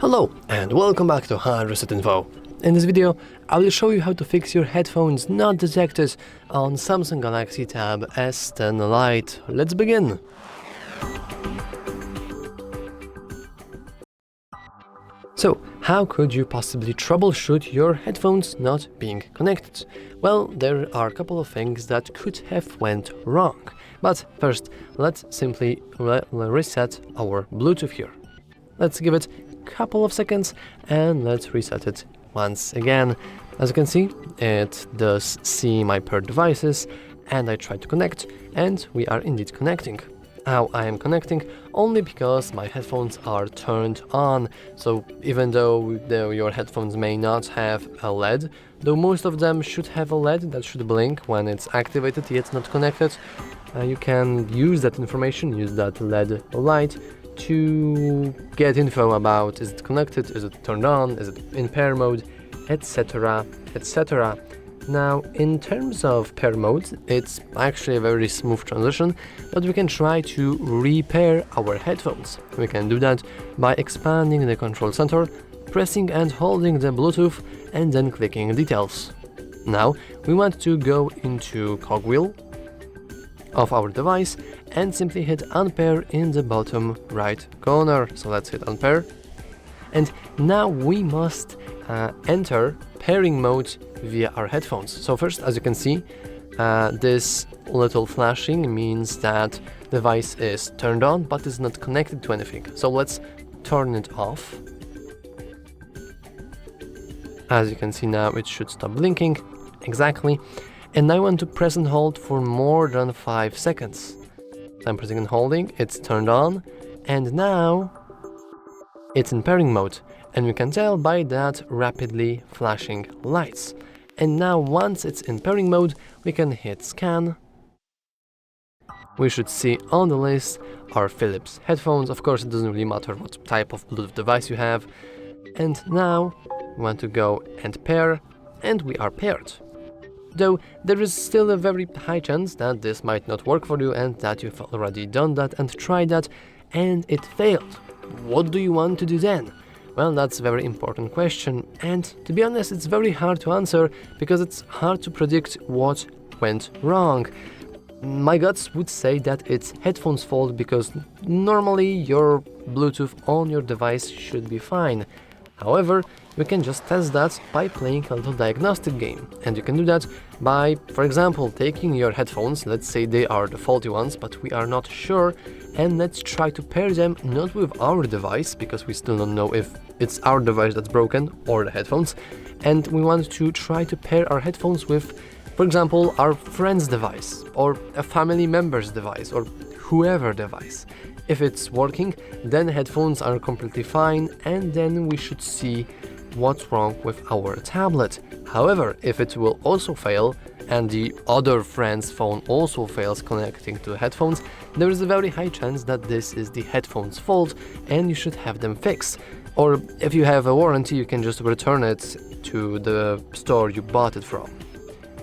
Hello and welcome back to HardReset.Info. In this video, I will show you how to fix your headphones not detected on Samsung Galaxy Tab S10 Lite. Let's begin! So, how could you possibly troubleshoot your headphones not being connected? Well, there are a couple of things that could have went wrong. But first, let's simply reset our Bluetooth here. Let's give it a couple of seconds and let's reset it once again. As you can see, it does see my paired devices and I try to connect and we are indeed connecting. Now I am connecting only because my headphones are turned on, so even though your headphones may not have a LED, though most of them should have a LED that should blink when it's activated yet not connected, you can use that information, use that LED light to get info about is it connected, is it turned on, is it in pair mode, etc, etc. Now, in terms of pair mode, it's actually a very smooth transition, but we can try to repair our headphones. We can do that by expanding the control center, pressing and holding the Bluetooth, and then clicking details. Now, we want to go into cogwheel of our device and simply hit unpair in the bottom right corner. So let's hit unpair. And now we must enter pairing mode via our headphones. So first, as you can see, this little flashing means that the device is turned on but is not connected to anything. So let's turn it off. As you can see now, it should stop blinking. Exactly. And I want to press and hold for more than 5 seconds. So I'm pressing and holding, it's turned on, and now it's in pairing mode, and we can tell by that rapidly flashing lights. And now once it's in pairing mode, we can hit scan. We should see on the list our Philips headphones. Of course, it doesn't really matter what type of Bluetooth device you have. And now we want to go and pair, and we are paired. Though there is still a very high chance that this might not work for you and that you've already done that and tried that and it failed. What do you want to do then? Well, that's a very important question, and to be honest, it's very hard to answer because it's hard to predict what went wrong. My guts would say that it's headphones' fault because normally your Bluetooth on your device should be fine. However, we can just test that by playing a little diagnostic game, and you can do that by, for example, taking your headphones, let's say they are the faulty ones, but we are not sure, and let's try to pair them not with our device, because we still don't know if it's our device that's broken or the headphones, and we want to try to pair our headphones with, for example, our friend's device, or a family member's device, or whoever device. If it's working, then headphones are completely fine, and then we should see what's wrong with our tablet. However, if it will also fail, and the other friend's phone also fails connecting to the headphones, there is a very high chance that this is the headphone's fault, and you should have them fixed. Or if you have a warranty, you can just return it to the store you bought it from.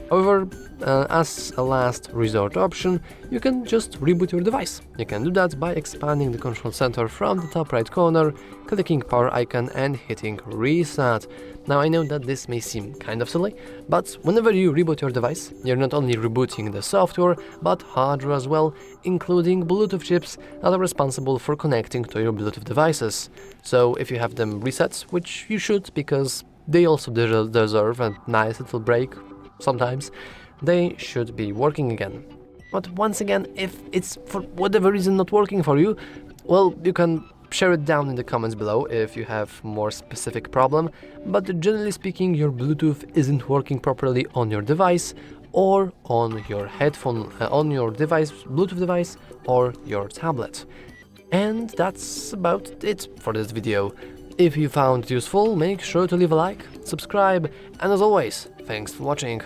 However, as a last resort option, you can just reboot your device. You can do that by expanding the control center from the top right corner, clicking power icon and hitting reset. Now I know that this may seem kind of silly, but whenever you reboot your device, you're not only rebooting the software, but hardware as well, including Bluetooth chips that are responsible for connecting to your Bluetooth devices. So if you have them reset, which you should because they also deserve a nice little break, sometimes they should be working again. But once again, if it's for whatever reason not working for you, well, you can share it down in the comments below if you have more specific problem, but generally speaking, your Bluetooth isn't working properly on your device or on your headphone, on your device, Bluetooth device or your tablet. And that's about it for this video. If you found it useful, make sure to leave a like, subscribe, and as always, thanks for watching.